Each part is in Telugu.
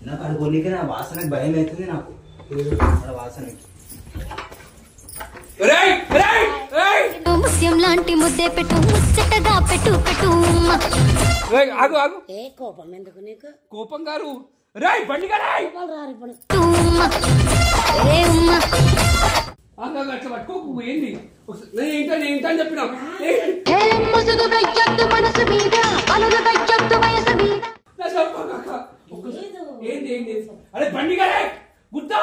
నాకు అది కొన్నికే నా వాసనకి భయం అవుతుంది నాకు వాసనకి. ముత్యం లాంటి ముద్దే పెట్టు ముచ్చటగా పెట్టు పెట్టు. ఆగు ఆగు. ఏ కోపం ఎందుకు నీకు? కోపం గారు రాయ్ బండి గారు అట్లా పట్టుకోకు. ఏంది ఏంటని చెప్పినా ఏంది ఏంది అరే బండి గారే గుద్దా.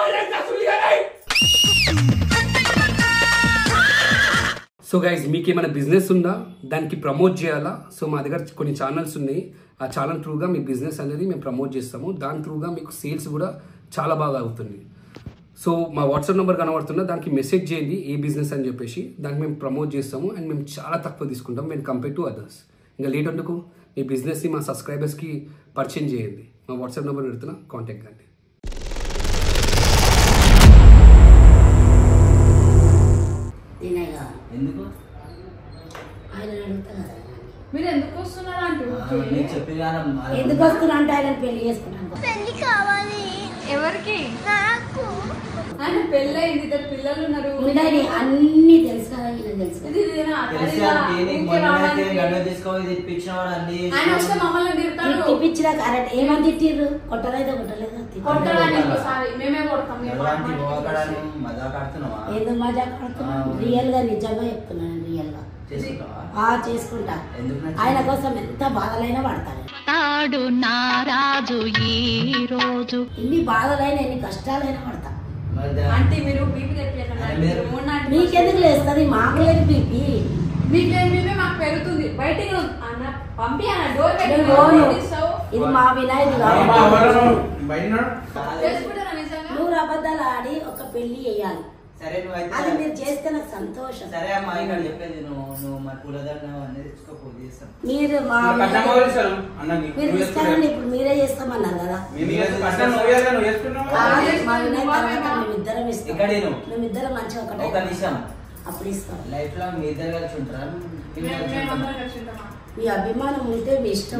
సో గైస్ మీకు ఏమైనా బిజినెస్ ఉందా, దానికి ప్రమోట్ చేయాలా? సో మా దగ్గర కొన్ని ఛానల్స్ ఉన్నాయి. ఆ ఛానల్ త్రూగా మీ బిజినెస్ అనేది మేము ప్రమోట్ చేస్తాము. దాని త్రూగా మీకు సేల్స్ కూడా చాలా బాగా అవుతుంది. సో మా వాట్సాప్ నెంబర్ కనబడుతున్నా, దానికి మెసేజ్ చేయండి ఏ బిజినెస్ అని చెప్పేసి. దానికి మేము ప్రమోట్ చేస్తాము అండ్ మేము చాలా తక్కువ తీసుకుంటాం మేము కంపేర్ టు అదర్స్. ఇంకా లేట్ ఎందుకు, మీ బిజినెస్ని మా సబ్స్క్రైబర్స్కి పరిచయం చేయండి. మా వాట్సాప్ నెంబర్ పెడుతున్నా, కాంటాక్ట్ కండి. ఎందుకు మీరు ఎందుకు వస్తున్నారు అంటే ఎందుకు వస్తున్నా అంటే ఆయన పెళ్లి చేసుకుంటాను. పెళ్లి కావాలి ఎవరికి? నాకు. ఆయన పెళ్ళి అయింది, ఇద్దరు పిల్లలు ఉన్నారు. అన్ని తెలుసు కదా, ఈయన తెలుసు కదా. తిప్పించిన కరెక్ట్ ఏమని తిట్టిర్రు? కొట్టలేదో మేమే కొడతాం. ఏదో మజాక్ ఆడుతున్నాను. రియల్ గా నిజంగా చెప్తున్నాను. రియల్ గా చేసుకుంటా. ఆయన కోసం ఎంత బాధలైనా పడతాను. నారాజు ఈ రోజు ఎన్ని బాధలైనా ఎన్ని కష్టాలైనా పడతా. అంటే మీరు బీపీ తెప్పించండి. మీకెందుకు లేస్తుంది? మాకు లేదు బీపీ. మీకు లేదు బీపీ, మాకు పెరుగుతుంది. బయటికి అన్న పంపి అన్న డోర్ ఇది మా వినాయకుడు. నువ్వు అబద్ధాలు ఆడి ఒక పెళ్లి చేయాలి. సరే అది మీరు చేస్తే నాకు సంతోషం. సరే అమ్మా ఇక్కడ చెప్పేది నువ్వు మా పూలదండ అనేది తెచ్చుకోపోతే మీరు మీరు ఇస్తారని ఇప్పుడు మీరే చేస్తామన్నారు కదా. మా వినాయక మేమిద్దరం ఇస్తాం. మేమిద్దరం మంచిగా ఒక నిమిషం అప్పుడు ఇస్తాం. లైఫ్ లో మీ ఇద్దరు కలిసి ఉంటారా? మీ అభిమానం ఉంటే మీ ఇష్టం.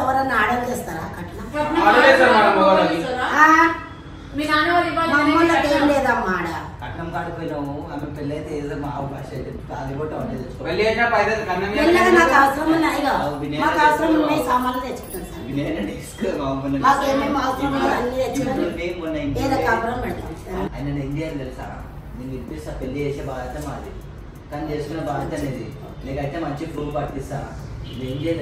ఎవరన్నా ఆర్డర్ చేస్తారా కట్నం? మమ్మల్ని ఏం లేదమ్మా ఆడ కట్నం కాడిపోయినాము. ఆమె పెళ్లి అయితే ఏదో మా అవకాశం అయితే నాకు అవసరం ఉన్నాయి. మాకు అవసరం ఉన్నాయి సామాన్లు తెచ్చుకుంటాం సార్. మాకేమేమి అవసరం అన్ని తెచ్చుకుంటాం. ఏదో కాపురం పెడతాం సార్. ఆయన ఏం చేయాలి తెలుసా? నేను ఇప్పిస్తా, పెళ్లి చేసే బాధ్యత మాది, కానీ చేసుకునే బాధ్యత అనేది. నీకైతే మంచి ప్రూఫ్ పట్టిస్తా.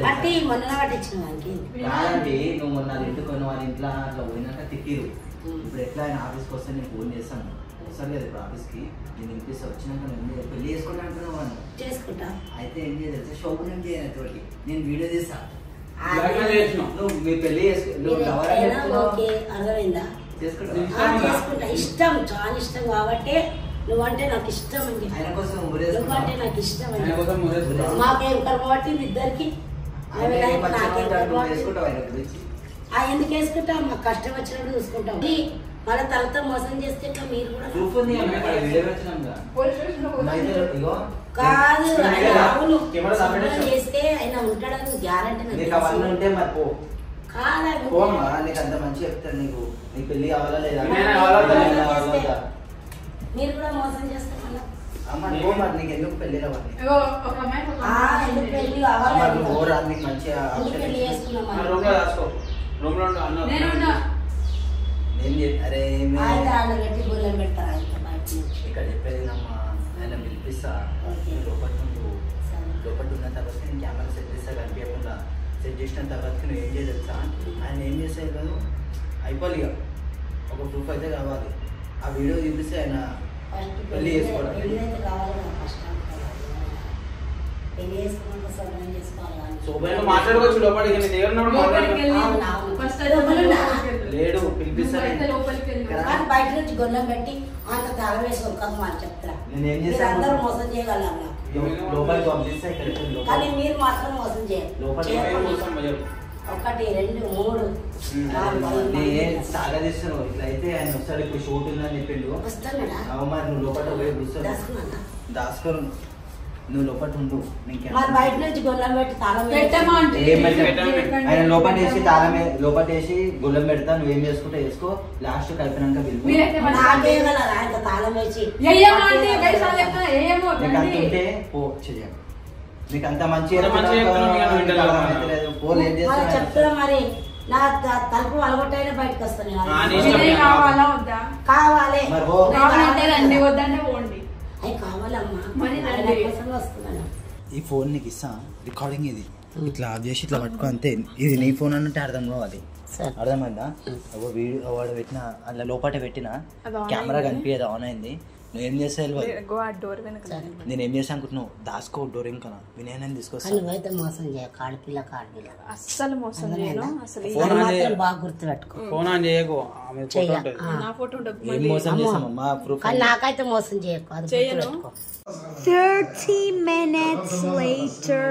పట్టి మొన్న పట్టించిన వానికి కాదండి. నువ్వు మొన్న ఇంటికి పోయిన వాళ్ళ ఇంట్లో అట్లా పోయినాక తిట్టిరు. ఇప్పుడు ఎట్లా ఆయన ఆఫీస్కి వస్తే నేను ఫోన్ చేస్తాను. వస్తాను లేదు ఇప్పుడు ఆఫీస్కి. నేను ఇంటికి వచ్చినాక నేను పెళ్లి చేసుకుంటా అంటున్నాను. చేసుకుంటా అయితే ఏం చేయలేదు, శోభనం చేయను తోటి నేను వీడియో చేస్తా. నువ్వు మీ పెళ్లి అర్థమైందా? చేసుకుంటా. ఇష్టం, చాలా ఇష్టం కాబట్టి నువ్వంటే నాకు ఇష్టం అని చెప్పి. నువ్వంటే నాకు ఇష్టం అని మాకేం కలబట్టి ఇద్దరికి ఎందుకు వేసుకుంటా? మాకు కష్టం వచ్చినప్పుడు చూసుకుంటాం. మళ్ళీ తలతో మోసం చేస్తే మీరు కూడా కాదు. చేస్తే ఆయన ఉంటాడని గ్యారంటీ మీరు కూడా మోసం చేస్తారు. ఎందుకు పెళ్లి ఇక్కడ చెప్పేది ఆయన పిలిపిస్తా. లోపల ఉన్న తర్వాత నేను కెమెరా సెట్ చేస్తా. కనిపించకుండా సెట్ చేసిన తర్వాత నువ్వు ఏం చేయ తెలుసా? ఆయన ఏం చేస్తాయి కాదు, అయిపోవాలి. ఇక ఒక ప్రూఫ్ అయితే కావాలి. ఆ వీడియో చూపిస్తే ఆయన పెళ్లి చేసుకోవడం. మాట్లాడుకోవచ్చు లోపలికి. లేడు పిలిపిస్తాను. బయట నుంచి గొల్లం పెట్టి అంత తల వేసుకోక మాట చెప్తారా? అందరూ మోసం చేయగలం లోపలికి పంపిస్తే కానీ మీరు మాత్రం మోసం చేయాలి. ఒకటి రెండు మూడు సాగదీస్తున్నావు. ఇట్లా అయితే ఆయన వస్తాడు. ఇప్పుడు షూట్ ఉందని చెప్పిండు. వస్తాడా? మరి నువ్వు లోపల పోయి దాచుకోను. నువ్వు లోపల ఉండు. మరి బయట నుంచి గొల్లం పెట్టి తాళం పెట్టమంటే ఆయన లోపల వేసి తాళం లోపల వేసి గుళ్ళం పెడతా, నువ్వేం చేసుకుంటే వేసుకో, లాస్ట్ అయిపోయినాక పిలుపు. నాకేగల ఆయన తాళం వేసి నీకు అంత ఉంటే పో చెయ్యాలి. నీకు అంత మంచి చెప్తున్నా మరి నా తలుపు అలగొట్టైనా బయటకు వస్తాను కావాలి అవి కావాలమ్మా మరి కోసం వస్తున్నాను. ఈ ఫోన్ నీకు ఇస్తా, రికార్డింగ్ ఇది ఇట్లా ఆఫ్ చేసి ఇట్లా పట్టుకో అంతే. ఇది నీ ఫోన్ అన్నట్టు అర్థం కావాలి, అర్థమైందా? వీడియో వాడు పెట్టిన అందులో లోపల పెట్టిన కెమెరా కనిపించదు, ఆన్ అయింది. నువ్వేం చేస్తావు? నేను ఏం చేస్తా అనుకుంటున్నావు? దాసుకో డోర్ ఇంకా వినయనని తీసుకొస్తాను. బాగా గుర్తు పెట్టుకో. ఏం మోసం చేస్తామమ్మా? నాకైతే మోసం చేయకు. 30 minutes later.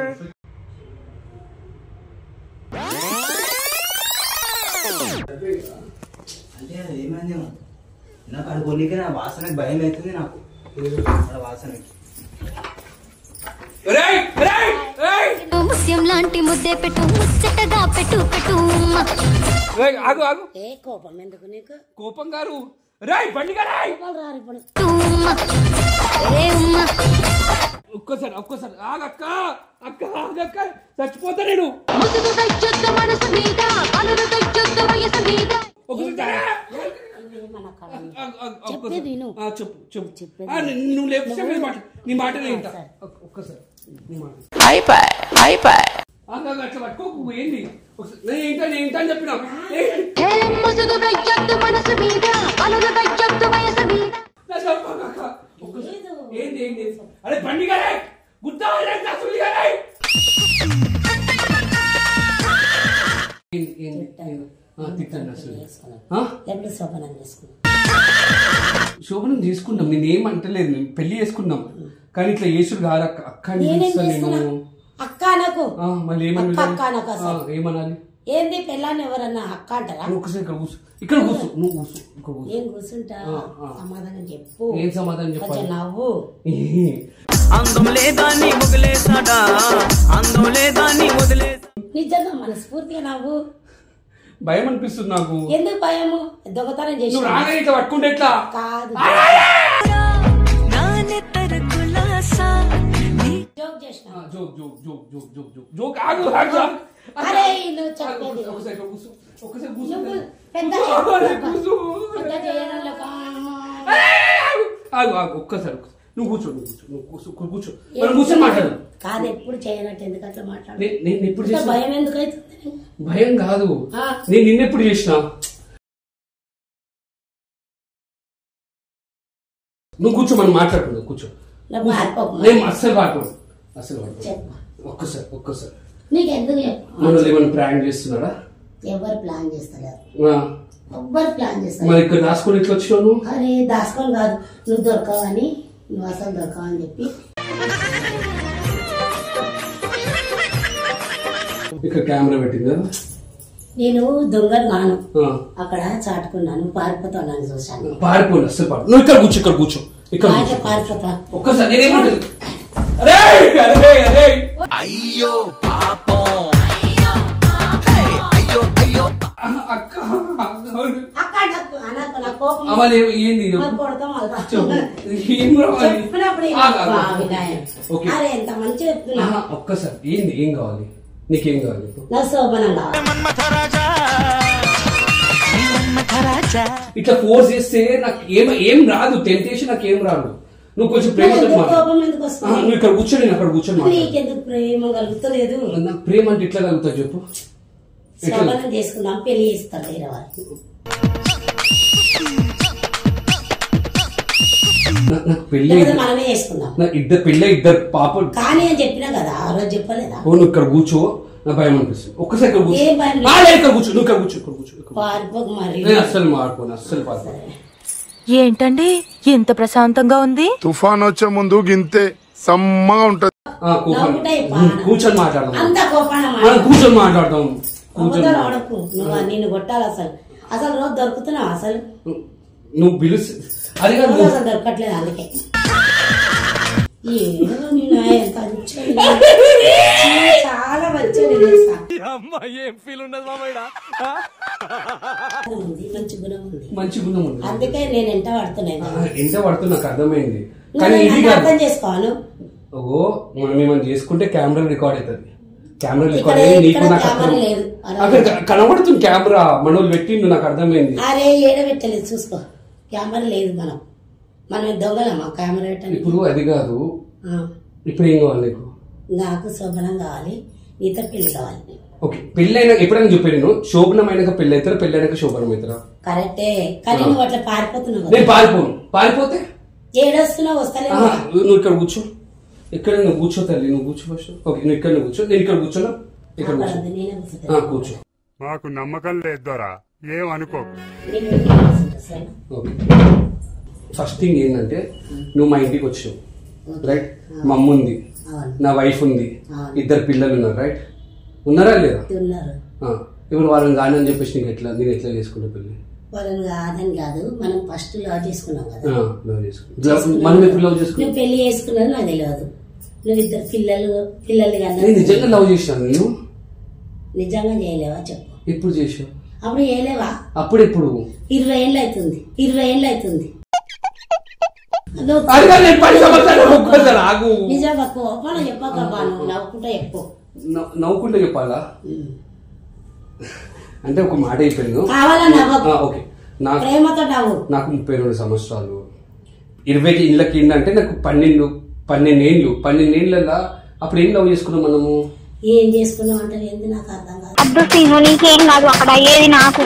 అంటే ఏమైందేమో నాకు అనుకోనికే నా వాసనకి భయం అవుతుంది. నాకు వాసనకి ముత్యం లాంటి ముద్దే పెట్టు, ముచ్చటగా పెట్టు పెట్టు. ఆగు ఆగు. ఏ కోపం ఎందుకు నీకు? కోపం గారు రాయ్ బండిగా రాయ్. ఒక్కసారి ఒక్కసారి ఆగక్క, అక్క ఆగక్క, చచ్చిపోతా నేను. చెప్పు నువ్వు లేపు నీ మాట ఒక్కసారి అట్లా పట్టుకోకు. ఏంటి ఏంటని చెప్పినా ఏంటి ఏంటి? అరే బండిగా గుద్దా శోభనం చేసుకున్నాం, నేనేం అంటలేదు, మేము పెళ్లి చేసుకున్నాం. కానీ ఇట్లా యేసుడు కాదు అక్క నేను అక్క నాకు మళ్ళీ ఏమనాలి? ఏంది పెళ్ళాన్ని ఎవరన్నా అక్క అంటారా? ఒకసారి ఇక్కడ కూర్చో, ఇక్కడ కూర్చో, నువ్వు కూర్చో, ఇక్కడ కూర్చో. ఏం కూర్చుంటా? సమాధానం చెప్పు. ఏం సమాధానం చెప్పాలి? నవ్వు. నిజంగా మనస్ఫూర్తిగా నవ్వు. భయం అనిపిస్తుంది నాకు. ఎందుకు భయము? దొంగతనం చేసి ఇట్లా పట్టుకుంటే ఎట్లా కాదు. జోక్ చేసిన. జోక్ ఆగు. అరే నువ్వు చెప్పేది ఒకసారి కూర్చో. ఒక్కసారి నువ్వు కూర్చో, కూర్చో కూర్చొని మాట్లాడు. కాదు ఎప్పుడు చేయనట్టు ఎందుకు అట్లా మాట్లాడు? నేను ఎప్పుడు చేసిన? భయం ఎందుకు అవుతుంది? భయం కాదు, నేను నిన్నెప్పుడు చేసినా? నువ్వు కూర్చో, మనం మాట్లాడుకుందాం. కూర్చో. నేను అస్సలు పాడుకోను. ఒక్కసారి నీకు ఎందుకు మనల్ని ఏమైనా ప్లాన్ చేస్తున్నారా? ఎవరు ప్లాన్ చేస్తారు? ఎవ్వరు ప్లాన్ చేస్తారు. మరి ఇక్కడ దాచుకొని ఎట్లా వచ్చినావు? అరే దాచుకొని కాదు, నువ్వు దొరకవని, నువ్వు అసలు దొరకవని చెప్పి ఇక్కడ కెమెరా పెట్టింది కదా. నేను దొంగను కాను, అక్కడ చాటుకున్నాను, పారిపోతాను చూసాను. పారిపోను, అస్సలు పాడు. నువ్వు ఇక్కడ కూర్చో, ఇక్కడ కూర్చో, ఇక్కడ పారిపోతా. ఒక్కసారి నేనేమంటుంది? అయ్యో పాపం, ఏంది ఎంత మంచి చెప్తున్నా. ఒక్కసారి ఏంది, ఏం కావాలి నీకేం కావాలి? నా శోభనం ఇట్లా ఫోర్స్ చేస్తే నాకు ఏం రాదు, టెంప్టేషన్ నాకు ఏం రాదు. నువ్వు కొంచెం ప్రేమతో నువ్వు ఇక్కడ కూర్చొని నేను అక్కడ కూర్చొని నీకెందుకు ప్రేమ కలుగుతలేదు? నాకు ప్రేమ అంటే ఇట్లా కలుగుతా చెప్పు. శోభనం చేసుకున్నాం, పెళ్లి చేస్తాను వేరే వాళ్ళు. నాకు పెళ్లి మనమే చేసుకున్నాం. ఇద్దరు పెళ్ళి, ఇద్దరు పాపలు కానీ అని చెప్పినా కదా, ఆ రోజు చెప్పలేదా? నువ్వు ఇక్కడ కూర్చో, నా భయం అనిపిస్తుంది. ఒక్కసారి ఇక్కడ కూర్చో, ఇక్కడ కూర్చో, నువ్వు ఇక్కడ కూర్చో, ఇక్కడ కూర్చో. పారిపోకు మరి. నేను అస్సలు మారిపోను, అస్సలు పారిపోను. ఏంటండి ఇంత ప్రశాంతంగా ఉంది? తుఫాన్ వచ్చే ముందు గింతే సమ్మగా ఉంటది. కూర్చొని మాట్లాడదాం, కూర్చొని మాట్లాడదాం. నిన్ను కొట్టాలి అసలు. అసలు రోజు దొరుకుతున్నావు? అసలు నువ్వు పిలుస్తు అది అసలు దొరకట్లేదు. అందుకే చాలా మంచిగా తెలుసా మంచి గుణం ఉంది. అందుకే నేను ఎంత పడుతున్నాను నాకు అర్థమైంది. కానీ ఇది అర్థం చేసుకోను. ఓ మనం ఏమైనా చేసుకుంటే కెమెరా రికార్డ్ అవుతుంది. కెమెరా రికార్డ్ అయ్యి నీకు నాకు అక్కడ కనబడుతుంది కెమెరా మనోళ్ళు పెట్టిండు. నాకు అర్థమైంది. అరే ఏడబెట్టలేదు చూసుకో, కెమెరా లేదు. మనం దొంగలమ్మా కెమెరా పెట్టండి. ఇప్పుడు అది కాదు, ఇప్పుడు ఏం కావాలి నీకు? నాకు శోభనం కావాలి, నీతో పెళ్లి కావాలి. ఓకే, పెళ్లి అయినా ఎప్పుడైనా చెప్పాను నేను, శోభనమైనాక పెళ్లి అవుతారా, పెళ్లి అయినాక శోభనం అవుతారా? కరెక్టే, కానీ నువ్వు అట్లా పారిపోతున్నావు. నేను పారిపోతే ఏడొస్తున్నావు, వస్తలేదు. నువ్వు ఇక్కడ కూర్చో, ఇక్కడ నువ్వు కూర్చో తల్లి, నువ్వు కూర్చో ఫస్ట్. ఓకే, నువ్వు ఇక్కడ కూర్చో, నేను ఇక్కడ కూర్చోనా? ఇక్కడ కూర్చో, కూర్చో. మాకు నమ్మకం లేదు దొరా, ఏం అనుకో. ఓకే, ఫస్ట్ థింగ్ ఏంటంటే నువ్వు మా ఇంటికి వచ్చావు, రైట్? మా అమ్మ ఉంది, నా వైఫ్ ఉంది, 2 పిల్లలు ఉన్నారు, రైట్? ఉన్నారా లేదా? ఇప్పుడు వాళ్ళని కాని అని చెప్పేసి నేను ఎట్లా చేసుకుంటా పెళ్లి? వాళ్ళని కాదని కాదు, మనం ఫస్ట్ లవ్ చేసుకున్నాం కదా. మనం ఎప్పుడు లవ్ చేసుకున్నాం? నువ్వు పెళ్లి చేసుకున్నావు నాకు తెలియదు. నువ్వు 2 పిల్లలు కానీ నిజంగా లవ్ చేశాను నేను. నిజంగా చేయలేవా చెప్పు? ఎప్పుడు చేసావు? అప్పుడు చేయలేవా? అప్పుడు ఎప్పుడు? 20 ఏళ్ళు అవుతుంది. 20 ఏళ్ళు అవుతుంది. నిజంగా కోపాలు చెప్పక నవ్వుకుంటా చెప్పు. నవ్వుకుంటా చెప్పాలా? అంటే ఒక మాట అయిపోయాను. ఓకే, ప్రేమతో నవ్వు. నాకు 32 సంవత్సరాలు, 20 ఇళ్ళ కింద అంటే నాకు 12 ఏళ్ళు. 12 ఏళ్ళ అప్పుడు ఏం లవ్ చేసుకున్నాం మనము? ఏం చేసుకున్నాం అంటే ఏంది నాకు అర్థం కాదు. నీకేం కాదు అక్కడ అయ్యేది, నాకు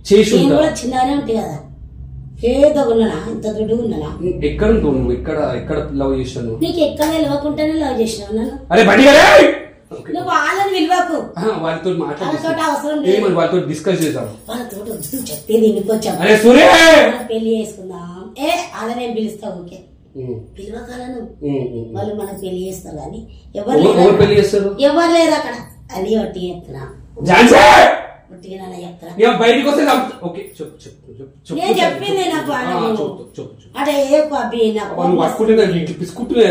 చేసి కూడా చిన్నగానే ఉంటాయి కదా. ఏదో ఉన్నానా, ఇంత దుడ్డు ఉన్నానా? ఎక్కడ ఉంటావు నువ్వు? ఎక్కడ లవ్ చేశాను? నీకు ఎక్కడ వెళ్ళకుండానే లవ్ చేసినావు నన్ను. అరే బడి నువ్వు వాళ్ళని విలువకు, వాళ్ళతో అవసరం లేదు. వాళ్ళతో డిస్కస్ చేద్దాం. వాళ్ళతో చెప్పింది ఇంకొచ్చాం, పెళ్లి చేసుకుందాం. అలానే పిలుస్తావు. ఓకే, పిలవకాలను వాళ్ళు మనకు పెళ్లి చేస్తారు కానీ ఎవరు పెళ్లి చేస్తారు? ఎవరు లేరు అక్కడ. అది ఒట్టి చెప్తున్నా, బయటకు వస్తే నేను చెప్పింది నాకు అంటే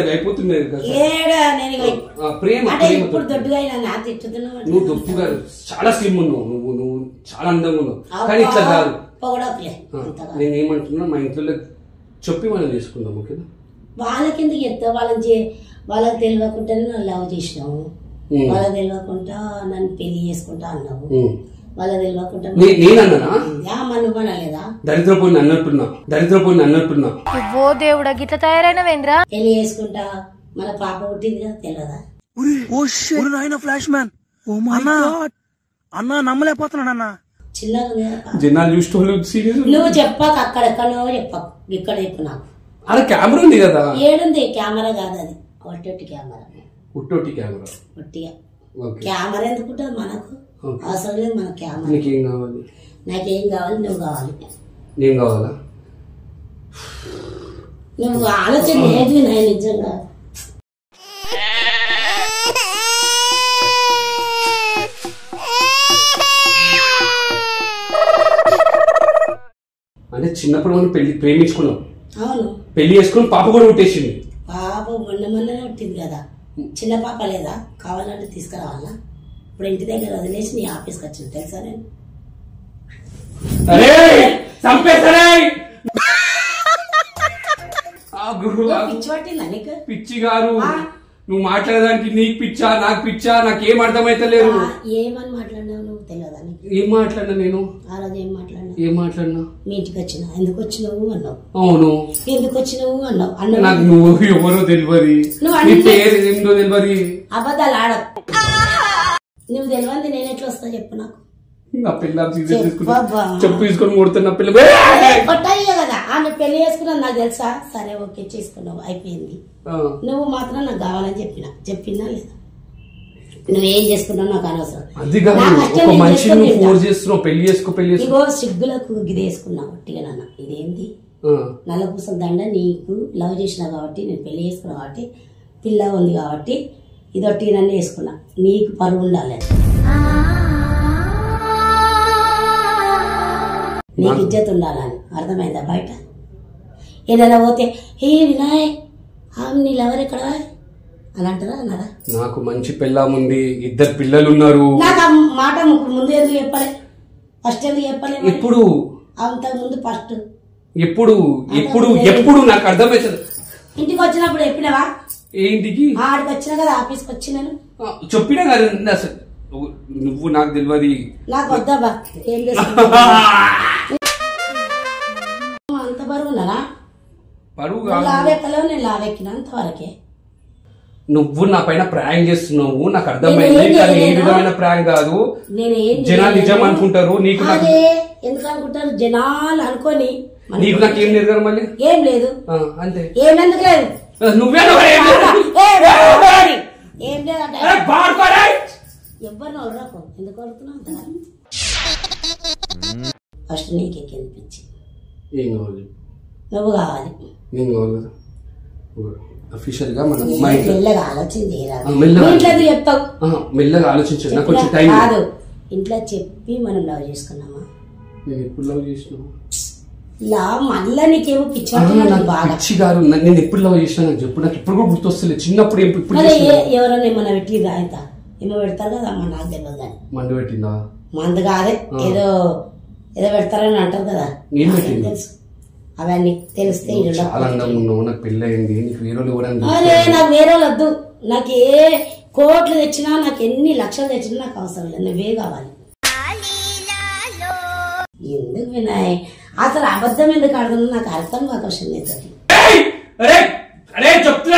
అయిపోతుంది. ఇప్పుడు దొడ్డుగా నా తిట్టుతున్నావు. నువ్వు దొప్పుగా చాలా స్లిమ్ ఉన్నావు, నువ్వు చాలా అందంగా ఉన్నావు. కానీ ఇట్లా కాదు. నేను ఏమంటున్నా, మా ఇంట్లో చెప్పి మనం చేసుకుందాం. ఓకేనా? వాళ్ళకి ఎందుకు చెప్తావు? వాళ్ళకి తెలియకుండానే నన్ను లవ్ చేసినావు. వాళ్ళకి తెలియకుండా నన్ను పెళ్లి చేసుకుంటా అన్నావు. వాళ్ళకి తెలియకుండా మనలేదా? దరిద్రపోయిన అన్నట్టున్నా. ఓ దేవుడా, గిట్ల తయారైనవేంద్రా? పెళ్లి చేసుకుంటా, మన పాప పుట్టింది కదా, తెలియదా? ఫ్లాష్ మ్యాన్ అన్నా నమ్మలేకపోతున్నాడు అన్న. చిన్నగా నువ్వు చెప్పాక అక్కడెక్కడో చెప్పాకు, ఇక్కడ చెప్పు నాకు. అదే కెమెరా ఉంది కదా. ఏడుంది? కెమెరా కాదు అది, ఒట్టి కెమెరా. ఒట్టిగా కెమెరా ఎందుకుంటుంది మనకు? అవసరం లేదు మన కెమెరా. నీకేం కావాలి? నాకేం కావాలి? నువ్వు కావాలి. నేను కావాలా? నువ్వు ఆలోచన లేదు నా నిజంగా. అంటే చిన్నప్పుడు మనం ప్రేమించుకున్నాం. అవును, పెళ్లి చేసుకుని పాప కూడా పుట్టేసింది. పాప మొన్ననే పుట్టింది కదా. చిన్న పాప లేదా? కావాలంటే తీసుకురావాలా? ఇప్పుడు ఇంటి దగ్గర వదిలేసి నీ ఆఫీస్కి వచ్చింది తెలుసా? నేను పిచ్చి పట్టిందా నీకు? పిచ్చి గారు, నువ్వు మాట్లాడడానికి నీకు పిచ్చా నాకు పిచ్చా? నాకేం అర్థమైతలేదు. ఏమని మాట్లాడినావు నువ్వు? తెలియదా నీకు? ఏం మాట్లాడినా నేను? ఆ రోజు ఏం మాట్లాడినా? మీ ఇంటికి వచ్చినా, ఎందుకు వచ్చినావు అన్నావు. అవును, ఎందుకు వచ్చినావు అన్నావు. నాకు నువ్వు ఎవరో తెలియదు, నీ పేరు ఏంటో తెలియదు. అబద్ధాలు ఆడవు. నువ్వు తెలియంది నేను ఎట్లా వస్తా చెప్పు నాకు. నా పిల్ల చెప్పు తీసుకొని కొడుతున్నా పిల్ల కొట్టాయి కదా. ఆమె పెళ్లి చేసుకున్నా నాకు తెలుసా? సరే ఓకే చేసుకున్నావు, అయిపోయింది. నువ్వు మాత్రం నాకు కావాలని చెప్పినా లేదా? నువ్వేం చేసుకున్నావు నాకు అనవసరం. ఇగో సిగ్గులకు గిది వేసుకున్నావు ఒట్టిగా నాన్న. ఇదేంటి నల్లపూసల దండ? నీకు లవ్ చేసినా కాబట్టి, నేను పెళ్లి చేసుకున్నా కాబట్టి, పిల్ల ఉంది కాబట్టి ఇది ఒట్టిగా నన్ను వేసుకున్నా. నీకు పరువు ఉండాలి, నీకు ఇజ్జత్ ఉండాలని. అర్థమైందా? బయట ఏదైనా పోతే ఏ వినాయ్ నీ లవర్ ఎక్కడ అని అంటారా అన్నారా? నాకు మంచి పెళ్ళాం ఉంది, 2 పిల్లలు ఉన్నారు. నాకు ఆ మాట ముందు ఎందుకు చెప్పలే? ఫస్ట్ ఎందుకు చెప్పలే? ఎప్పుడు అంత ముందు ఫస్ట్ ఎప్పుడు ఎప్పుడు ఎప్పుడు నాకు అర్థమవుతుంది. ఇంటికి వచ్చినప్పుడు చెప్పినావా? ఏ ఇంటికి? ఆడికి వచ్చినా కదా, ఆఫీస్కి వచ్చినాను చెప్పినా కదా. అసలు నువ్వు నాకు తెలియదు. నాకు వద్దాబా, ఏం చేస్తా అంత బరువు ఉన్నారా? బరువు లావెక్కలేవు, నేను లావెక్కిన అంతవరకే. నువ్వు నా పైన ప్రాంక్ చేస్తున్నావు, నాకు అర్థమైంది. కానీ ఏ విధమైన ప్రాంక్ కాదు. జనాలు నిజం అనుకుంటారు. నీకు ఎందుకు అనుకుంటారు జనాలు అనుకోని? నీకు నాకేం లేదు కదా. మళ్ళీ ఏం లేదు అంతే. ఏమెందుకు లేదు? నువ్వే ఏం లేదు అంటే ఎవరిని వదలకు. ఎందుకు వదులుతున్నావు అంతగా? ఫస్ట్ నీకు ఎక్కించి ఏం కావాలి? నువ్వు కావాలి. నేను కావాలి కదా అఫీషియల్ గా. మనం మెల్లగా ఆలోచించి ఇంట్లో చెప్తావు. మెల్లగా ఆలోచించండి. నాకు కొంచెం టైం కాదు, ఇంట్లో చెప్పి మనం లవ్ చేసుకున్నామా? నేను ఎప్పుడు లవ్ చేసిన? మళ్ళా నీకేమో పిచ్చి గారు. నేను ఎప్పుడు లవ్ చేసినా నాకు చెప్పు. నాకు ఇప్పుడు కూడా గుర్తొస్తలేదు. చిన్నప్పుడు ఎవరైనా ఏమన్నా పెట్టిందా? ఇంత ఏమో పెడతారు కదా అమ్మ, నాకు తెలియదు. కానీ మందు పెట్టిందా? మందు కాదే, ఏదో ఏదో పెడతారని అంటారు కదా. ఏం పెట్టింది? తెలుసు అవన్నీ తెలిస్తే. చాలా అందంగా ఉన్నావు, నాకు పెళ్లి అయింది. నీకు వేరే అరే నాకు వేరే వద్దు. నాకు ఏ కోట్లు తెచ్చినా, నాకు ఎన్ని లక్షలు తెచ్చినా నాకు అవసరం లేదు. నువ్వే కావాలి. ఎందుకు వినాయ్ అసలు అబద్ధం ఎందుకు ఆడుతున్నా నాకు అర్థం కాక వస్తుంది. చెప్తున్నా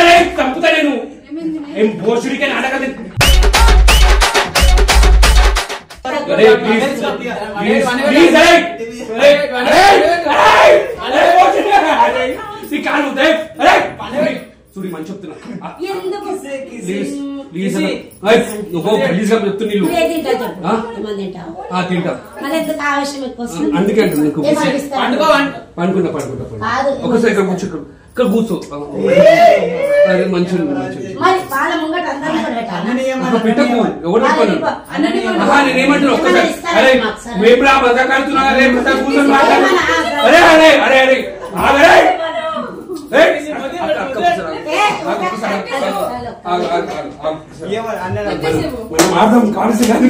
నేను భోజుడికే నాటకం. చూడి మంచి చెప్తున్నా. అందుకే పండుకుంటా ఒకసారి ఇక్కడ కూర్చో. ఇక్కడ కూర్చో. అదే మంచి పెట్టకు. ఎవరు నేనేమంటున్నా ఒక్కసారి. అరే మేము రా మజా కడుతున్నా. అరే కూర్చొని మాట్లాడు. అరే అరే అరే అరే మనం ఆడదాం కాల్సి కానీ